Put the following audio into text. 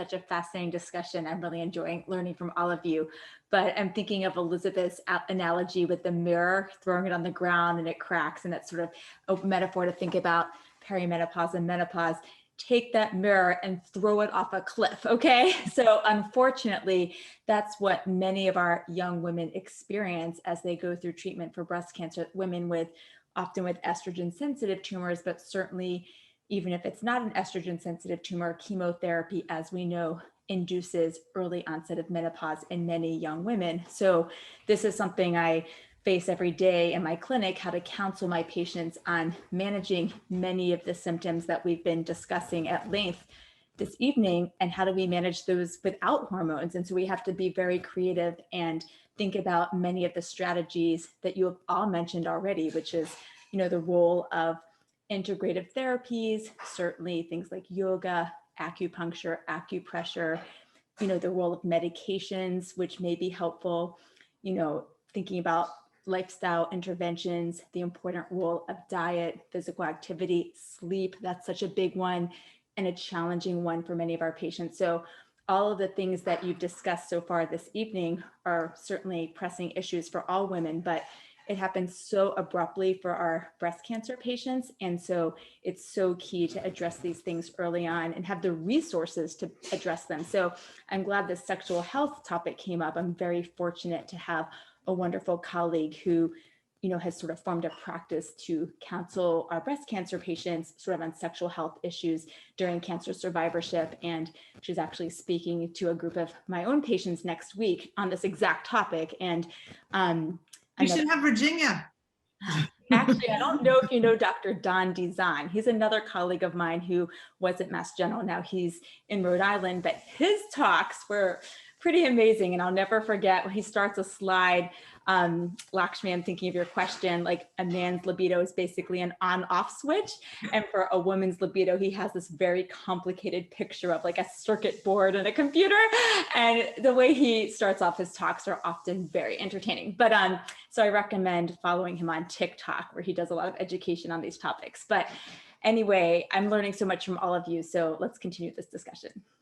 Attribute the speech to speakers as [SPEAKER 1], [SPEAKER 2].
[SPEAKER 1] such a fascinating discussion. I'm really enjoying learning from all of you. But I'm thinking of Elizabeth's analogy with the mirror, throwing it on the ground and it cracks. And that's sort of a metaphor to think about perimenopause and menopause. Take that mirror and throw it off a cliff, okay? So unfortunately, that's what many of our young women experience as they go through treatment for breast cancer, women with often with estrogen sensitive tumors, but certainly even if it's not an estrogen sensitive tumor, chemotherapy, as we know, induces early onset of menopause in many young women. So this is something I face every day in my clinic, how to counsel my patients on managing many of the symptoms that we've been discussing at length this evening, and how do we manage those without hormones. And so we have to be very creative and think about many of the strategies that you have all mentioned already, which is, the role of integrative therapies, certainly things like yoga, acupuncture, acupressure, the role of medications, which may be helpful, thinking about lifestyle interventions, the important role of diet, physical activity, sleep. That's such a big one and a challenging one for many of our patients. So all of the things that you've discussed so far this evening are certainly pressing issues for all women, but it happens so abruptly for our breast cancer patients. And so it's so key to address these things early on and have the resources to address them. So I'm glad this sexual health topic came up. I'm very fortunate to have a wonderful colleague who, has sort of formed a practice to counsel our breast cancer patients sort of on sexual health issues during cancer survivorship. And she's actually speaking to a group of my own patients next week on this exact topic. And
[SPEAKER 2] you should have Virginia.
[SPEAKER 1] Actually, I don't know if you know Dr. Don Dizon. He's another colleague of mine who was at Mass General. Now he's in Rhode Island, but his talks were pretty amazing. And I'll never forget when he starts a slide, Lakshmi, I'm thinking of your question, like a man's libido is basically an on-off switch. And for a woman's libido, he has this very complicated picture of like a circuit board and a computer. And the way he starts off his talks are often very entertaining. But so I recommend following him on TikTok, where he does a lot of education on these topics. But anyway, I'm learning so much from all of you. So let's continue this discussion.